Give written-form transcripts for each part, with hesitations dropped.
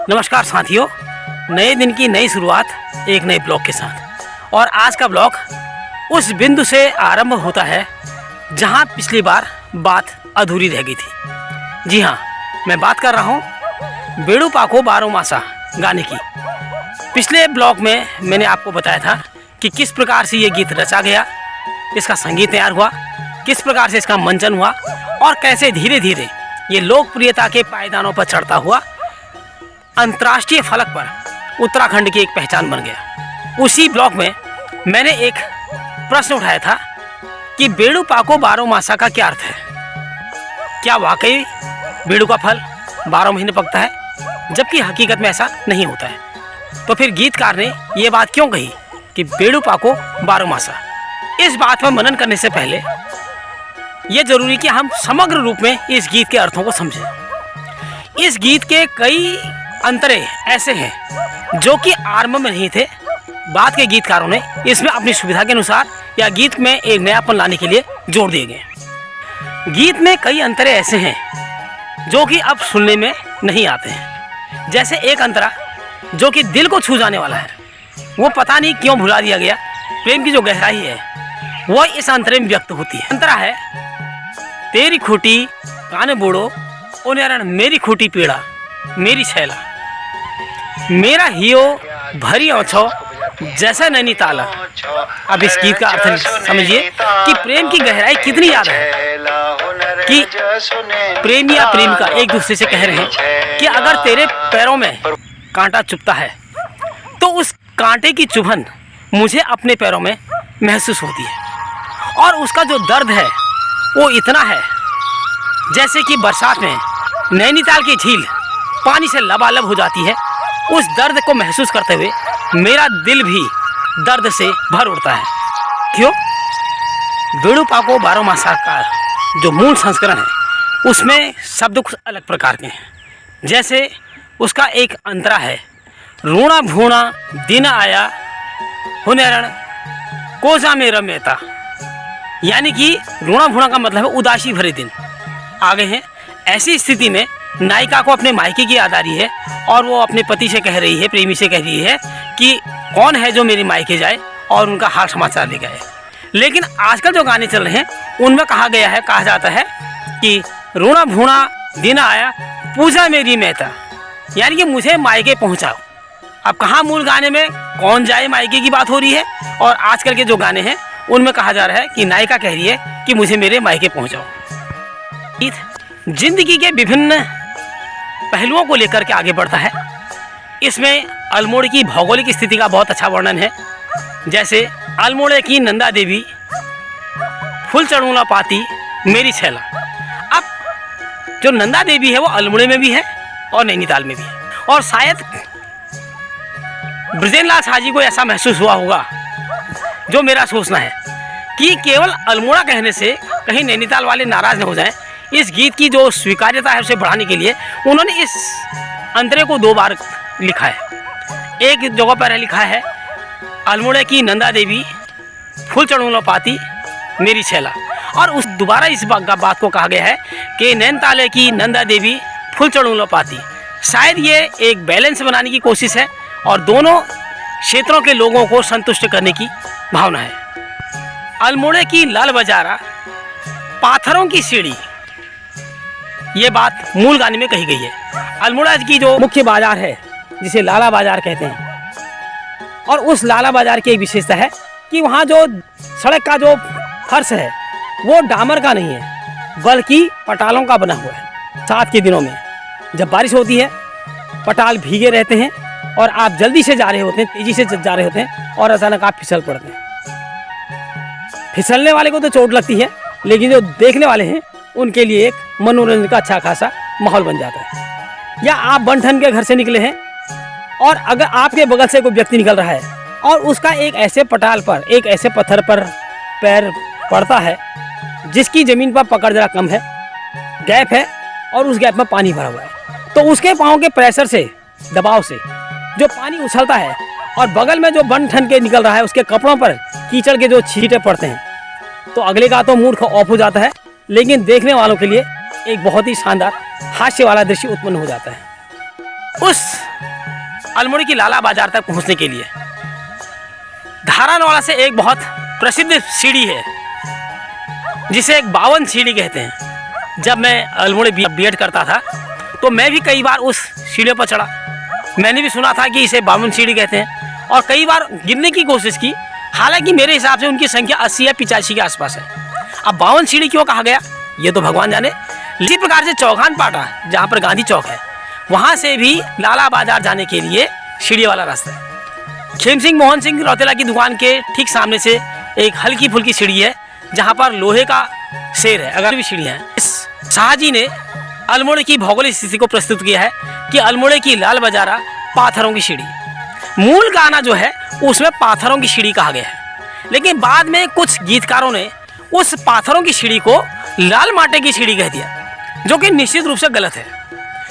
नमस्कार साथियों, नए दिन की नई शुरुआत एक नए ब्लॉग के साथ। और आज का ब्लॉग उस बिंदु से आरंभ होता है जहां पिछली बार बात अधूरी रह गई थी। जी हाँ, मैं बात कर रहा हूं बेड़ू पाको बारो मासा गाने की। पिछले ब्लॉग में मैंने आपको बताया था कि किस प्रकार से ये गीत रचा गया, इसका संगीत तैयार हुआ, किस प्रकार से इसका मंचन हुआ और कैसे धीरे धीरे ये लोकप्रियता के पायदानों पर चढ़ता हुआ अंतर्राष्ट्रीय फलक पर उत्तराखंड की एक पहचान बन गया। उसी ब्लॉग में मैंने एक प्रश्न उठाया था कि बेड़ू पाको बारो मासा का क्या अर्थ है। क्या वाकई बेड़ू का फल 12 महीने पकता है, जबकि हकीकत में ऐसा नहीं होता है। तो फिर गीतकार ने ये बात क्यों कही कि बेड़ू पाको बारो मासा। इस बात पर मनन करने से पहले ये जरूरी कि हम समग्र रूप में इस गीत के अर्थों को समझें। इस गीत के कई अंतरे ऐसे हैं जो कि आरंभ में नहीं थे। बाद के गीतकारों ने इसमें अपनी सुविधा के अनुसार या गीत में एक नयापन लाने के लिए जोड़ दिए गए। गीत में कई अंतरे ऐसे हैं जो कि अब सुनने में नहीं आते हैं। जैसे एक अंतरा जो कि दिल को छू जाने वाला है, वो पता नहीं क्यों भुला दिया गया। प्रेम की जो गहराई है वो इस अंतरे में व्यक्त होती है। अंतरा है तेरी खूटी कान बोड़ो ओनेरण मेरी खूटी पीड़ा मेरी छैला मेरा हियो भरी ओछो जैसा नैनीताल। अब इस गीत का अर्थ समझिए कि प्रेम की गहराई कितनी ज्यादा है कि प्रेमी या प्रेमिका एक दूसरे से कह रहे हैं कि अगर तेरे पैरों में कांटा चुभता है तो उस कांटे की चुभन मुझे अपने पैरों में महसूस होती है। और उसका जो दर्द है वो इतना है जैसे कि बरसात में नैनीताल की झील पानी से लबालब हो जाती है। उस दर्द को महसूस करते हुए मेरा दिल भी दर्द से भर उठता है। क्यों? बेड़ू पाको बारो मासा का जो मूल संस्करण है उसमें शब्द कुछ अलग प्रकार के हैं। जैसे उसका एक अंतरा है रूणा भूणा दिन आया हुनेरण कोजा में रमेता, यानी कि रूणा भूणा का मतलब है उदासी भरे दिन आगे हैं। ऐसी स्थिति में नायिका को अपने मायके की याद आ रही है और वो अपने पति से कह रही है, प्रेमी से कह रही है कि कौन है जो मेरे मायके जाए और उनका हाल समाचार ले गए। लेकिन आजकल जो गाने चल रहे हैं उनमें कहा जाता है कि रूणा भूणा दिन आया पूजा मेरी मेहता, यानी कि मुझे मायके पहुंचाओ। अब कहाँ मूल गाने में कौन जाए मायके की बात हो रही है, और आजकल के जो गाने हैं उनमें कहा जा रहा है कि नायिका कह रही है कि मुझे मेरे मायके पहुंचाओ। जिंदगी के विभिन्न पहलुओं को लेकर के आगे बढ़ता है। इसमें अल्मोड़े की भौगोलिक स्थिति का बहुत अच्छा वर्णन है। जैसे अल्मोड़े की नंदा देवी फूल चढ़ूला पाती मेरी छैला। अब जो नंदा देवी है वो अल्मोड़े में भी है और नैनीताल में भी है। और शायद ब्रजेंद्रलाल साहजी को ऐसा महसूस हुआ होगा, जो मेरा सोचना है, कि केवल अल्मोड़ा कहने से कहीं नैनीताल वाले नाराज न हो जाएं। इस गीत की जो स्वीकार्यता है उसे बढ़ाने के लिए उन्होंने इस अंतरे को 2 बार लिखा है। एक जगह पर लिखा है अल्मोड़े की नंदा देवी फूल चढ़ूला पाती मेरी छैला, और उस दोबारा इस बात को कहा गया है कि नैनीताल की नंदा देवी फूल चढ़ूला पाती। शायद ये एक बैलेंस बनाने की कोशिश है और दोनों क्षेत्रों के लोगों को संतुष्ट करने की भावना है। अल्मोड़े की लाल बाजारा पाथरों की सीढ़ी, ये बात मूल गाने में कही गई है। अल्मोड़ा की जो मुख्य बाजार है जिसे लाला बाजार कहते हैं, और उस लाला बाजार की एक विशेषता है कि वहाँ जो सड़क का जो फर्श है वो डामर का नहीं है बल्कि पटालों का बना हुआ है। साथ के दिनों में जब बारिश होती है पटाल भीगे रहते हैं और आप जल्दी से जा रहे होते हैं, तेजी से जा रहे होते हैं और अचानक आप फिसल पड़ते हैं। फिसलने वाले को तो चोट लगती है, लेकिन जो देखने वाले हैं उनके लिए एक मनोरंजन का अच्छा खासा माहौल बन जाता है। या आप बन-ठन के घर से निकले हैं और अगर आपके बगल से कोई व्यक्ति निकल रहा है और उसका एक ऐसे पटाल पर, एक ऐसे पत्थर पर पैर पड़ता है जिसकी ज़मीन पर पकड़ जरा कम है, गैप है और उस गैप में पानी भरा हुआ है, तो उसके पाँव के प्रेशर से, दबाव से जो पानी उछलता है और बगल में जो बन-ठन के निकल रहा है उसके कपड़ों पर कीचड़ के जो छींटे पड़ते हैं, तो अगले का तो मूड ऑफ हो जाता है, लेकिन देखने वालों के लिए एक बहुत ही शानदार हास्य वाला दृश्य उत्पन्न हो जाता है। उस अल्मोड़ी की लाला बाजार तक पहुंचने के लिए धारानवाला से एक बहुत प्रसिद्ध सीढ़ी है जिसे एक 52 सीढ़ी कहते हैं। जब मैं अल्मोड़ी बीएड करता था तो मैं भी कई बार उस सीढ़ियों पर चढ़ा। मैंने भी सुना था कि इसे 52 सीढ़ी कहते हैं और कई बार गिनने की कोशिश की। हालांकि मेरे हिसाब से उनकी संख्या 80 या 85 के आसपास है। अब 52 सीढ़ी क्यों कहा गया ये तो भगवान जाने। इसी प्रकार से चौखान पाटा जहाँ पर गांधी चौक है वहाँ से भी लाला बाजार जाने के लिए सीढ़ी वाला रास्ता है। खेम सिंह मोहन सिंह रौतेला की दुकान के ठीक सामने से एक हल्की फुल्की सीढ़ी है जहाँ पर लोहे का शेर है। अगर भी सीढ़ियाँ हैं, शाहजी ने अल्मोड़े की भौगोलिक स्थिति को प्रस्तुत किया है कि अल्मोड़े की लाल बाजारा पाथरों की सीढ़ी। मूल गाना जो है उसमें पाथरों की सीढ़ी कहा गया है, लेकिन बाद में कुछ गीतकारों ने उस पाथरों की सीढ़ी को लाल माटे की सीढ़ी कह दिया, जो कि निश्चित रूप से गलत है,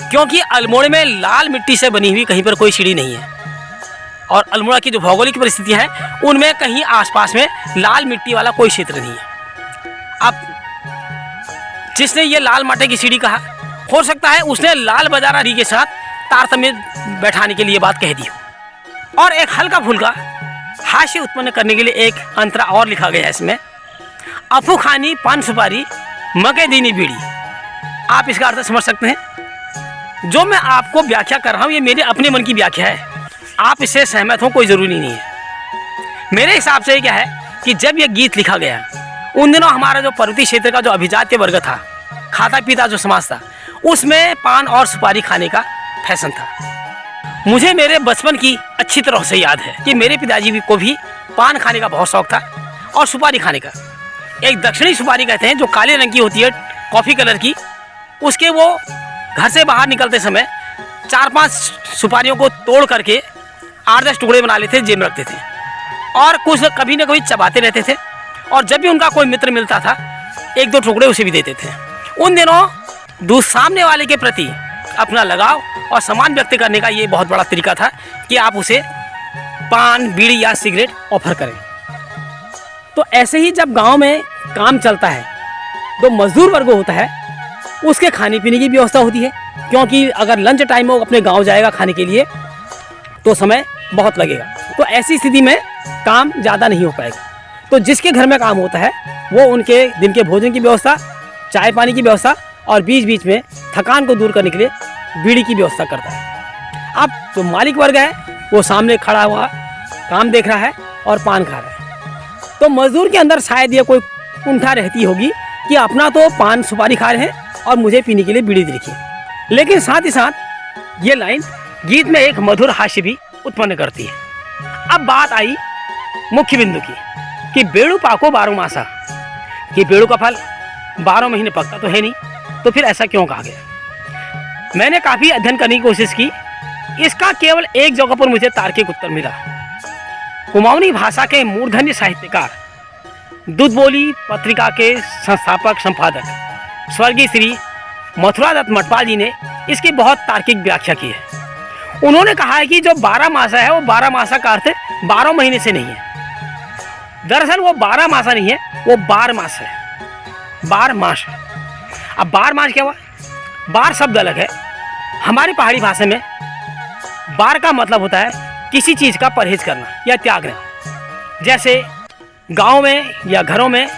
क्योंकि अल्मोड़े में लाल मिट्टी से बनी हुई कहीं पर कोई सीढ़ी नहीं है और अल्मोड़ा की जो भौगोलिक परिस्थितियाँ हैं उनमें कहीं आसपास में लाल मिट्टी वाला कोई क्षेत्र नहीं है। अब जिसने ये लाल माटे की सीढ़ी कहा, हो सकता है उसने लाल बाजारा के साथ तारतम्य बैठाने के लिए बात कह दी हो। और एक हल्का फुल्का हास्य उत्पन्न करने के लिए एक अंतरा और लिखा गया है इसमें, अफू खानी पान सुपारी मके दीनी बीड़ी। आप इसका अर्थ समझ सकते हैं। जो मैं आपको व्याख्या कर रहा हूँ ये मेरे अपने मन की व्याख्या है, आप इससे सहमत हो कोई ज़रूरी नहीं है। मेरे हिसाब से क्या है कि जब यह गीत लिखा गया उन दिनों हमारा जो पर्वतीय क्षेत्र का जो अभिजात्य वर्ग था, खाता पीता जो समाज था, उसमें पान और सुपारी खाने का फैशन था। मुझे मेरे बचपन की अच्छी तरह से याद है कि मेरे पिताजी को भी पान खाने का बहुत शौक था और सुपारी खाने का। एक दक्षिणी सुपारी कहते हैं जो काले रंग की होती है, कॉफ़ी कलर की। उसके वो घर से बाहर निकलते समय 4-5 सुपारियों को तोड़ करके 8-10 टुकड़े बना लेते, जेब में रखते थे और कुछ कभी ना कभी चबाते रहते थे। और जब भी उनका कोई मित्र मिलता था 1-2 टुकड़े उसे भी देते थे। उन दिनों सामने वाले के प्रति अपना लगाव और सम्मान व्यक्त करने का ये बहुत बड़ा तरीका था कि आप उसे पान, बीड़ी या सिगरेट ऑफर करें। तो ऐसे ही जब गांव में काम चलता है तो मजदूर वर्ग होता है, उसके खाने पीने की व्यवस्था होती है, क्योंकि अगर लंच टाइम में वो अपने गांव जाएगा खाने के लिए तो समय बहुत लगेगा। तो ऐसी स्थिति में काम ज़्यादा नहीं हो पाएगा। तो जिसके घर में काम होता है वो उनके दिन के भोजन की व्यवस्था, चाय पानी की व्यवस्था और बीच बीच में थकान को दूर करने के लिए बीड़ी की व्यवस्था करता है। अब जो मालिक वर्ग है वो सामने खड़ा हुआ काम देख रहा है और पान खा रहा है। तो मजदूर के अंदर शायद ये कोई कुंठा रहती होगी कि अपना तो पान सुपारी खा रहे हैं और मुझे पीने के लिए बीड़ी देखिए। लेकिन साथ ही साथ ये लाइन गीत में एक मधुर हास्य भी उत्पन्न करती है। अब बात आई मुख्य बिंदु की कि बेड़ू पाको 12 मासा, कि बेड़ू का फल 12 महीने पकता तो है नहीं, तो फिर ऐसा क्यों कहा गया। मैंने काफ़ी अध्ययन करने की कोशिश की। इसका केवल एक जगह पर मुझे तार्किक उत्तर मिला। कुमाऊनी भाषा के मूर्धन्य साहित्यकार, दूध बोली पत्रिका के संस्थापक संपादक स्वर्गीय श्री मथुरा दत्त मटपाल जी ने इसकी बहुत तार्किक व्याख्या की है। उन्होंने कहा है कि जो 12 मासा है वो 12 मासा का अर्थ 12 महीने से नहीं है। दरअसल वो 12 मासा नहीं है, वो 12 मास है, 12 मास है। अब 12 मास क्या हुआ? 12 शब्द अलग है। हमारी पहाड़ी भाषा में 12 का मतलब होता है किसी चीज़ का परहेज करना या त्यागना। जैसे गांव में या घरों में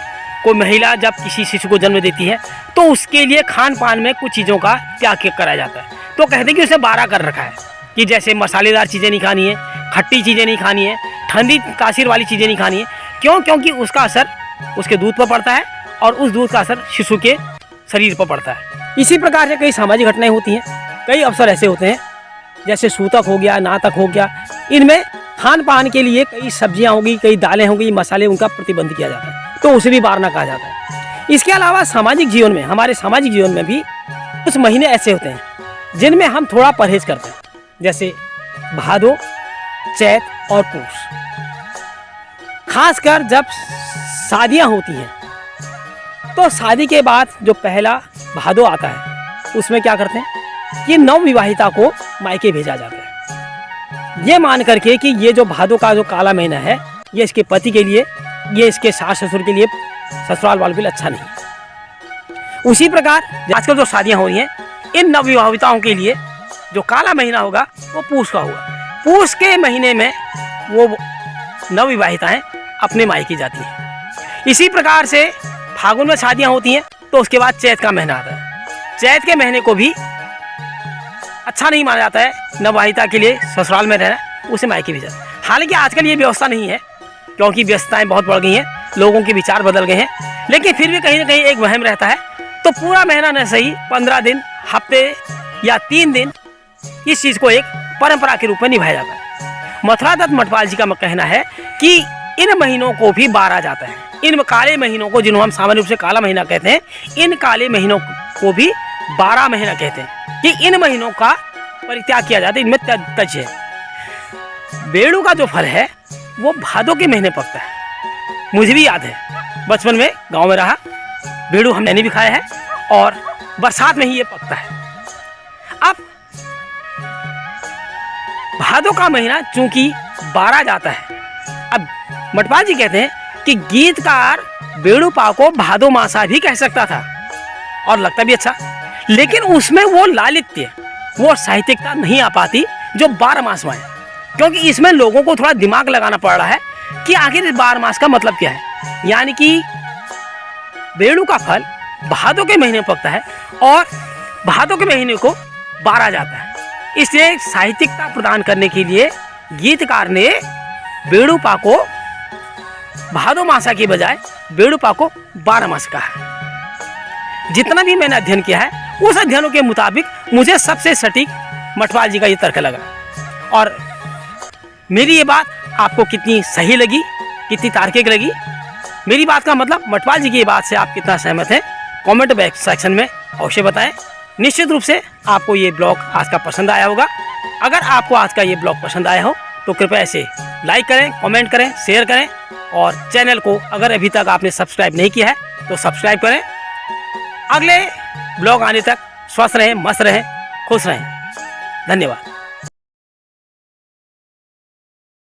कोई महिला जब किसी शिशु को जन्म देती है तो उसके लिए खान पान में कुछ चीज़ों का त्याग कराया जाता है। तो कहते हैं कि उसे 12 कर रखा है कि जैसे मसालेदार चीज़ें नहीं खानी है, खट्टी चीज़ें नहीं खानी है, ठंडी तासीर वाली चीज़ें नहीं खानी है। क्यों? क्योंकि उसका असर उसके दूध पर पड़ता है और उस दूध का असर शिशु के शरीर पर पड़ता है। इसी प्रकार से कई सामाजिक घटनाएं होती हैं। कई अवसर ऐसे होते हैं जैसे सूतक हो गया, नातक हो गया, इनमें खान पान के लिए कई सब्जियां होगी, कई दालें होंगी, मसाले, उनका प्रतिबंध किया जाता है, तो उसे भी बारना कहा जाता है। इसके अलावा सामाजिक जीवन में, हमारे सामाजिक जीवन में भी कुछ महीने ऐसे होते हैं जिनमें हम थोड़ा परहेज करते हैं, जैसे भादो, चैत और पूस। खासकर जब शादियां होती हैं तो शादी के बाद जो पहला भादो आता है उसमें क्या करते हैं कि नवविवाहिता को मायके भेजा जाता है, ये मान करके कि ये जो भादो का जो काला महीना है ये इसके पति के लिए, ये इसके सास ससुर के लिए, ससुराल वालों के लिए अच्छा नहीं। उसी प्रकार आजकल जो शादियां हो रही हैं इन नवविवाहिताओं के लिए जो काला महीना होगा वो पूस का होगा। पूस के महीने में वो नवविवाहिताएं अपने मायके जाती हैं। इसी प्रकार से फागुन में शादियां होती हैं, तो उसके बाद चैत का महीना आता है। चैत के महीने को भी अच्छा नहीं माना जाता है नवविवाहिता के लिए ससुराल में रहना, उसे मायके भी जाता है। हालांकि आजकल ये व्यवस्था नहीं है, क्योंकि व्यस्तताएं बहुत बढ़ गई हैं, लोगों के विचार बदल गए हैं, लेकिन फिर भी कहीं ना कहीं एक वहम रहता है। तो पूरा महीना न सही 15 दिन, हफ्ते या 3 दिन इस चीज़ को एक परंपरा के रूप में निभाया जाता है। मथुरा दत्त मठपाल जी का कहना है कि इन महीनों को भी बारा जाता है। इन काले महीनों को, जिन्हों हम सामान्य रूप से काला महीना कहते हैं, इन काले महीनों को भी 12 महीना कहते हैं कि इन महीनों का परित्याग किया जाता है, इनमें तज है। बेड़ू का जो फल है वो भादों के महीने पकता है। मुझे भी याद है, बचपन में गांव में रहा, बेड़ू हमने भी खाया है और बरसात में ही ये पकता है। अब भादों का महीना चूंकि बारा जाता है, अब मठपाल जी कहते हैं कि गीतकार बेड़ूपा को भादो मासा भी कह सकता था और लगता भी अच्छा, लेकिन उसमें वो लालित्य, वो साहित्यिकता नहीं आ पाती जो 12 मास में है, क्योंकि इसमें लोगों को थोड़ा दिमाग लगाना पड़ रहा है कि आखिर इस 12 मास का मतलब क्या है। यानी कि बेड़ू का फल भादों के महीने में पकता है और भादों के महीने को बारा जाता है। इसलिए साहित्यिकता प्रदान करने के लिए गीतकार ने बेड़ूपा को भादो मासा की बजाय बेड़ूपा को 12 मास कहा है। जितना भी मैंने अध्ययन किया है उस अध्ययनों के मुताबिक मुझे सबसे सटीक मठपाल जी का ये तर्क लगा। और मेरी ये बात आपको कितनी सही लगी, कितनी तार्किक लगी, मेरी बात का मतलब मठपाल जी की बात से आप कितना सहमत हैं, कमेंट सेक्शन में अवश्य बताएं। निश्चित रूप से आपको ये ब्लॉग आज का पसंद आया होगा। अगर आपको आज का ये ब्लॉग पसंद आया हो तो कृपया इसे लाइक करें, कमेंट करें, शेयर करें और चैनल को अगर अभी तक आपने सब्सक्राइब नहीं किया है तो सब्सक्राइब करें। अगले ब्लॉग आने तक स्वस्थ रहें, मस्त रहें, खुश रहें। धन्यवाद।